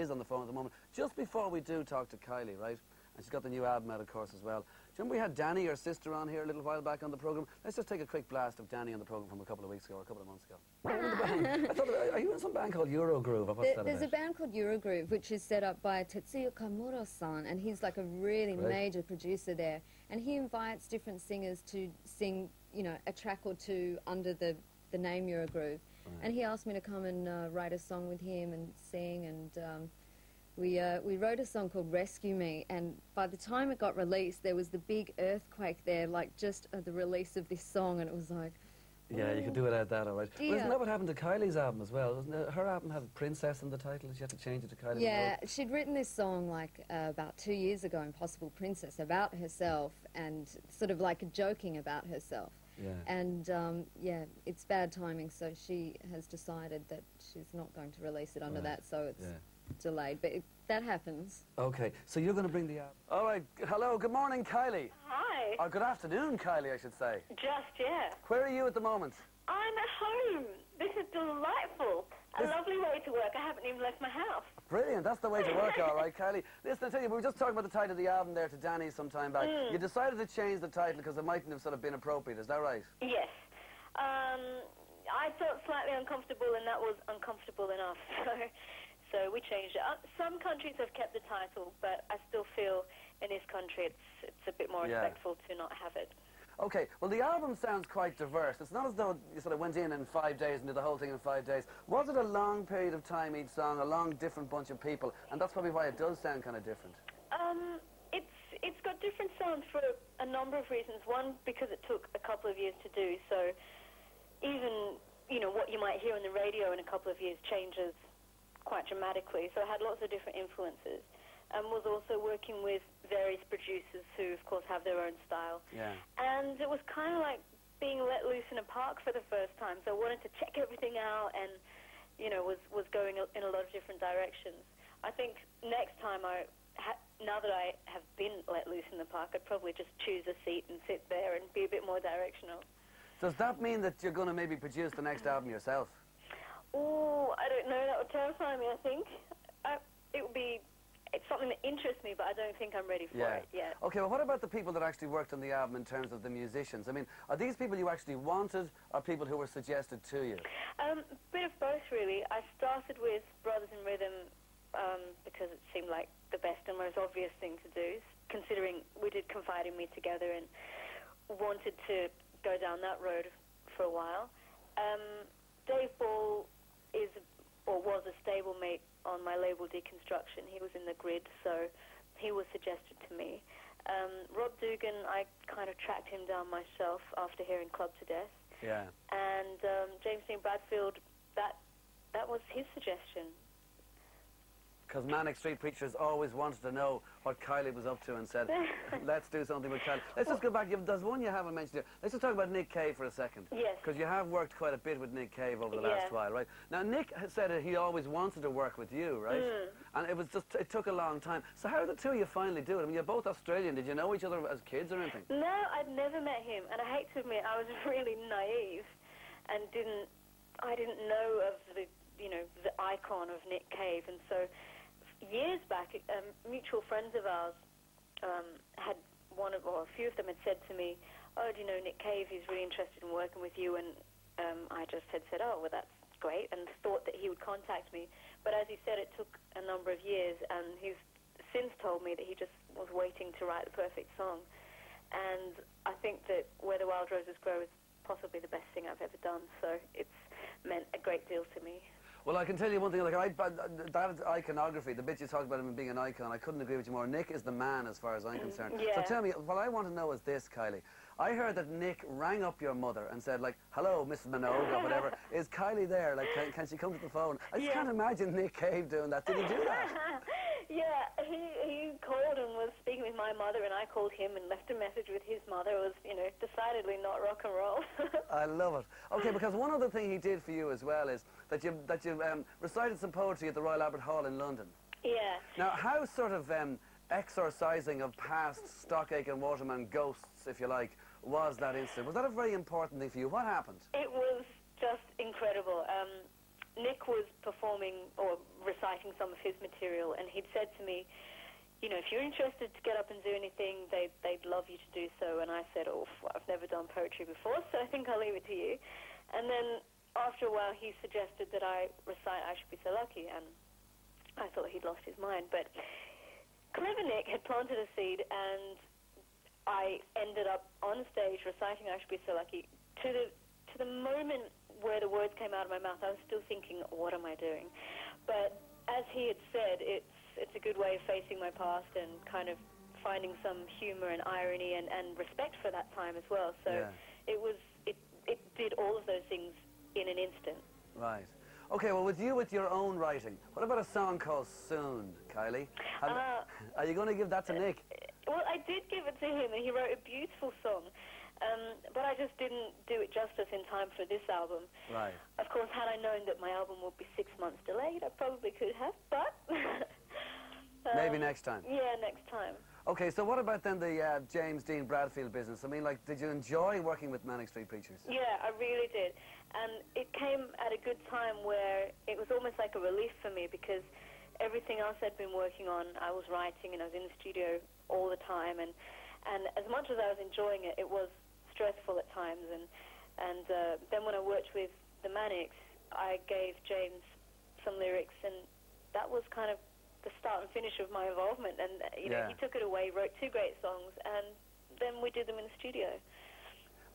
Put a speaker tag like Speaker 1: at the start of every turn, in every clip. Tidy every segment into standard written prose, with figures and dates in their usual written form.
Speaker 1: is on the phone at the moment. Just before we do talk to Kylie, right? And she's got the new album out, of course, as well. Do you remember we had Danny, your sister, on here a little while back on the programme? Let's just take a quick blast of Danny on the programme from a couple of weeks ago, or a couple of months ago. I thought, are you in some band called Eurogroove, or what's that
Speaker 2: There's
Speaker 1: about?
Speaker 2: a band called Eurogroove, which is set up by Tetsuya Kamuro-san, and he's like a really major producer there. And he invites different singers to sing, you know, a track or two under the name Eurogroove. Right. And he asked me to come and write a song with him and sing, and we wrote a song called Rescue Me, and by the time it got released, there was the big earthquake there, like just at the release of this song, and it was like...
Speaker 1: Yeah, you could do it out that, all right.
Speaker 2: Well,
Speaker 1: isn't that what happened to Kylie's album as well? Wasn't it? Her album had Princess in the title, and she had to change it to Kylie.
Speaker 2: Yeah, she'd written this song like about 2 years ago, Impossible Princess, about herself, and sort of like joking about herself.
Speaker 1: Yeah.
Speaker 2: And yeah, it's bad timing, so she has decided that she's not going to release it under that, so it's delayed. But that happens. Okay, so you're going to bring the album. All right, hello, good morning, Kylie.
Speaker 3: Hi.
Speaker 1: Or good afternoon, Kylie, I should say.
Speaker 3: Just, yeah.
Speaker 1: Where are you at the moment?
Speaker 3: I'm at home. This is delightful. A lovely way to work. I haven't even left my house.
Speaker 1: Brilliant, that's the way to work, all right, Kylie. Listen, I tell you, we were just talking about the title of the album there to Danny some time back. You decided to change the title because it mightn't have sort of been appropriate, is that right?
Speaker 3: Yes. I felt slightly uncomfortable, and that was uncomfortable enough. So we changed it. Some countries have kept the title, but I still feel in this country it's a bit more respectful to not have it.
Speaker 1: Okay, well, the album sounds quite diverse. It's not as though you sort of went in 5 days and did the whole thing in 5 days. Was it a long period of time each song, a long, different bunch of people? And that's probably why it does sound kind of different.
Speaker 3: It's got different sounds for a number of reasons. One, because it took a couple of years to do, so even, you know, what you might hear on the radio in a couple of years changes quite dramatically. So I had lots of different influences. And was also working with various producers who, of course, have their own style. Yeah. And it was kind of like being let loose in a park for the first time. So I wanted to check everything out and, you know, was going in a lot of different directions. I think next time, now that I have been let loose in the park, I'd probably just choose a seat and sit there and be a bit more directional.
Speaker 1: Does that mean that you're going to maybe produce the next album yourself?
Speaker 3: Oh, I don't know. That would terrify me, I think. It would be... It's something that interests me, but I don't think I'm ready for it yet. Okay, well, what about the people that actually worked on the album in terms of the musicians? I mean, are these people you actually wanted, or people who were suggested to you? A bit of both, really. I started with Brothers in Rhythm because it seemed like the best and most obvious thing to do, considering we did Confide in Me together and wanted to go down that road for a while. Dave Ball is, or was, a stablemate on my label Deconstruction. He was in the Grid, so he was suggested to me. Rob Dugan, I kind of tracked him down myself after hearing Club to Death. Yeah. And James Dean Bradfield, that was his suggestion.
Speaker 1: Because Manic Street Preachers always wanted to know what Kylie was up to and said, let's do something with Kylie. Let's just go back. There's one you haven't mentioned here. Let's just talk about Nick Cave for a second. Yes. Because you have worked quite a bit with Nick Cave over the last while, right? Now, Nick has said that he always wanted to work with you, right? And it took a long time. So how did the two of you finally do it? I mean, you're both Australian. Did you know each other as kids or anything?
Speaker 3: No, I'd never met him. And I hate to admit, I was really naive and I didn't know of the icon of Nick Cave. And so... years back, mutual friends of ours had a few of them had said to me, "Oh, do you know Nick Cave? He's really interested in working with you." And I just had said, "Oh, well, that's great," and thought that he would contact me. But as he said, it took a number of years, and he's since told me that he just was waiting to write the perfect song. And I think that Where the Wild Roses Grow is possibly the best thing I've ever done. So it's meant a great deal to me.
Speaker 1: Well, I can tell you one thing, like, that iconography, the bit you talked about him being an icon, I couldn't agree with you more. Nick is the man as far as I'm concerned. So tell me, what I want to know is this, Kylie. I heard that Nick rang up your mother and said, like, "Hello, Mrs. Minogue," or whatever. "Is Kylie there? Like, can she come to the phone?" I just can't imagine Nick Cave doing that. Did he do that?
Speaker 3: Yeah, he called and was speaking with my mother, and I called him and left a message with his mother. It was, you know, decidedly not rock and roll.
Speaker 1: I love it. Okay, because one other thing he did for you as well is that you recited some poetry at the Royal Albert Hall in London. Yeah. Now, how sort of exorcising of past Stockache and Waterman ghosts, if you like, was that incident? Was that a very important thing for you? What happened?
Speaker 3: It was just incredible. Nick was performing or reciting some of his material, and he'd said to me, you know, if you're interested to get up and do anything, they'd love you to do so. And I said, oh, I've never done poetry before, so I think I'll leave it to you. And then after a while, he suggested that I recite I Should Be So Lucky, and I thought he'd lost his mind. But Clever Nick had planted a seed, and I ended up on stage reciting I Should Be So Lucky. To the moment where the words came out of my mouth, I was still thinking, what am I doing? But as he had said, it's a good way of facing my past and kind of finding some humor and irony and respect for that time as well. So it did all of those things in an instant. Right.
Speaker 1: Okay, well, with your own writing, what about a song called Soon, Kylie? Are you going to give that to Nick?
Speaker 3: Well, I did give it to him, and he wrote a beautiful song. But I just didn't do it justice in time for this album.
Speaker 1: Right.
Speaker 3: Of course, had I known that my album would be 6 months delayed, I probably could have, but...
Speaker 1: maybe next time.
Speaker 3: Yeah, next time.
Speaker 1: Okay, so what about then the James Dean Bradfield business? I mean, like, did you enjoy working with Manic Street Preachers?
Speaker 3: Yeah, I really did. And it came at a good time where it was almost like a relief for me, because everything else I'd been working on, I was writing and I was in the studio all the time. And as much as I was enjoying it, it was stressful at times, and then when I worked with the Manics, I gave James some lyrics, and that was kind of the start and finish of my involvement. And you know, he took it away, wrote 2 great songs, and then we did them in the studio.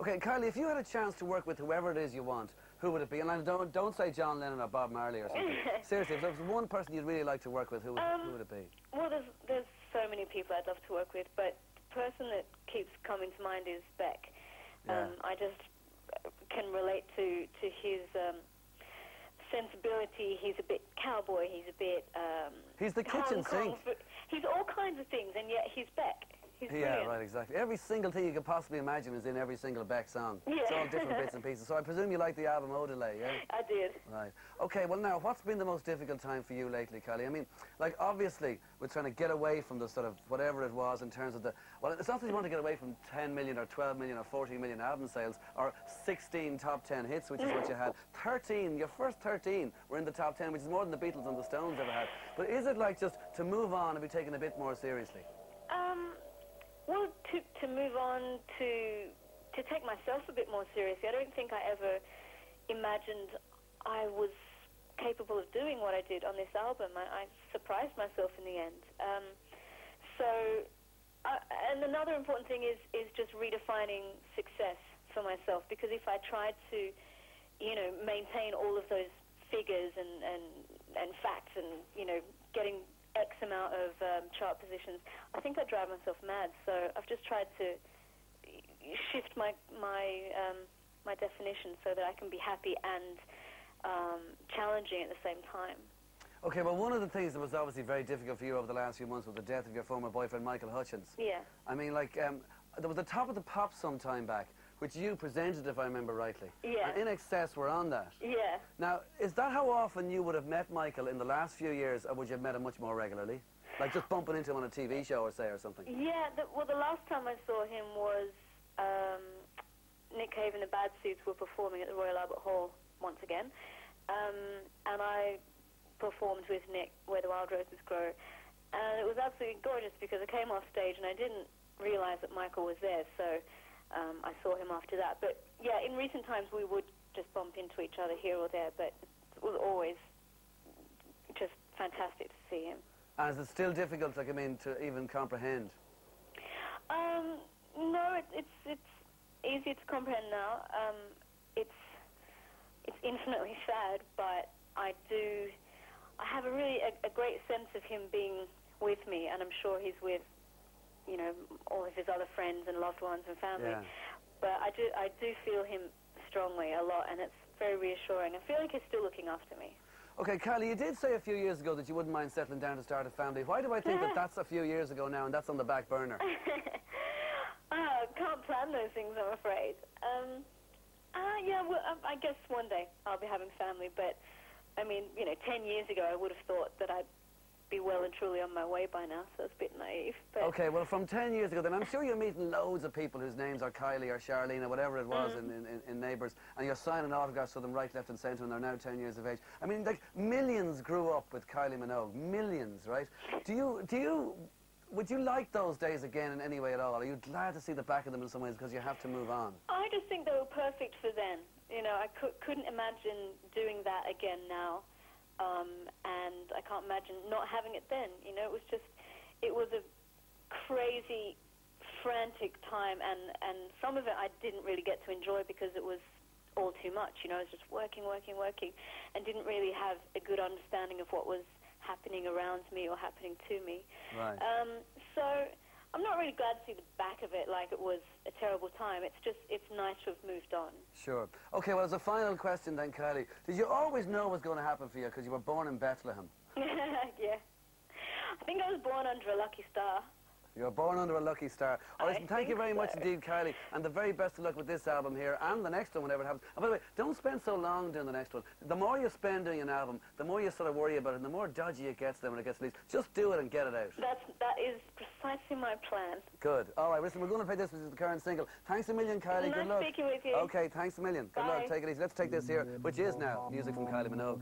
Speaker 1: Okay, Kylie, if you had a chance to work with whoever it is you want, who would it be? And don't say John Lennon or Bob Marley or something. Seriously, if there was one person you'd really like to work with, who would it be?
Speaker 3: Well, there's so many people I'd love to work with, but the person that keeps coming to mind is Beck. I just can relate to his sensibility. He's a bit cowboy. He's a bit...
Speaker 1: he's the kitchen sink.
Speaker 3: He's all kinds of things, and yet he's Beck. He's brilliant.
Speaker 1: Right, exactly. Every single thing you could possibly imagine is in every single Beck song.
Speaker 3: Yeah.
Speaker 1: It's all different bits and pieces. So I presume you like the album Odelay, yeah?
Speaker 3: I did.
Speaker 1: Right. Okay, well now, what's been the most difficult time for you lately, Kylie? I mean, like, obviously, we're trying to get away from the sort of whatever it was in terms of the... Well, it's not that you want to get away from 10 million or 12 million or 14 million album sales or 16 top 10 hits, which is what you had. 13, your first 13 were in the top 10, which is more than the Beatles and the Stones ever had. But is it like just to move on and be taken a bit more seriously?
Speaker 3: Well, to move on, to take myself a bit more seriously. I don't think I ever imagined I was capable of doing what I did on this album. I surprised myself in the end. And another important thing is just redefining success for myself, because if I tried to, you know, maintain all of those figures and facts and, you know, getting X amount of chart positions, I think I'd drive myself mad. So I've just tried to shift my definition so that I can be happy and challenging at the same time.
Speaker 1: Okay, well, one of the things that was obviously very difficult for you over the last few months was the death of your former boyfriend, Michael Hutchins.
Speaker 3: Yeah.
Speaker 1: I mean, like, there was the Top of the Pops some time back, which you presented, if I remember rightly.
Speaker 3: Yeah.
Speaker 1: And In Excess were on that.
Speaker 3: Yeah.
Speaker 1: Now, is that how often you would have met Michael in the last few years, or would you have met him much more regularly? Like just bumping into him on a TV show, or say, or something?
Speaker 3: Yeah, well, the last time I saw him was Nick Cave and the Bad Seeds were performing at the Royal Albert Hall once again. And I performed with Nick Where the Wild Roses Grow. And it was absolutely gorgeous because I came off stage and I didn't realize that Michael was there, so I saw him after that. But yeah, in recent times we would just bump into each other here or there, but it was always just fantastic to see him.
Speaker 1: And is it still difficult, like, I mean, to even comprehend?
Speaker 3: No, it's easier to comprehend now. It's infinitely sad, but I have a great sense of him being with me, and I'm sure he's with, you know, all of his other friends and loved ones and family. Yeah. But I do feel him strongly a lot, and it's very reassuring. I feel like he's still looking after me. Okay,
Speaker 1: Kylie, you did say a few years ago that you wouldn't mind settling down to start a family. Why do I think that that's a few years ago now and that's on the back burner?
Speaker 3: Can't plan those things, I'm afraid. Yeah, well, I guess one day I'll be having family, but I mean, you know, 10 years ago I would have thought that I'd be well and truly on my way by now, so it's a bit naive. But
Speaker 1: okay, well, from 10 years ago, then I'm sure you're meeting loads of people whose names are Kylie or Charlene or whatever it was in Neighbours, and you're signing autographs for them right, left and centre, and they're now 10 years of age. I mean, like, millions grew up with Kylie Minogue. Millions, right? Would you like those days again in any way at all? Are you glad to see the back of them in some ways because you have to move on?
Speaker 3: I just think they were perfect for then. You know, I couldn't imagine doing that again now. And I can't imagine not having it then. You know, it was a crazy, frantic time, and some of it I didn't really get to enjoy because it was all too much. You know, I was just working, and didn't really have a good understanding of what was happening around me or happening to me.
Speaker 1: Right.
Speaker 3: So I'm not really glad to see the back of it like it was a terrible time. It's nice to have moved on.
Speaker 1: Sure. Okay, well, as a final question then, Kylie, did you always know what was going to happen for you because you were born in Bethlehem?
Speaker 3: Yeah. I think I was born under a lucky star.
Speaker 1: You were born under a lucky star. Oh, listen, thank you very much indeed, Kylie, and the very best of luck with this album here and the next one, whenever it happens. And by the way, don't spend so long doing the next one. The more you spend doing an album, the more you sort of worry about it, and the more dodgy it gets then when it gets released. Just do it and get it out.
Speaker 3: That is precisely my plan.
Speaker 1: Good. All right, listen, we're going to play this, which is the current single. Thanks a million, Kylie. Good luck.
Speaker 3: Nice speaking with you.
Speaker 1: Okay, thanks a million. Good luck. Take it easy. Let's take this here, which is now music from Kylie Minogue.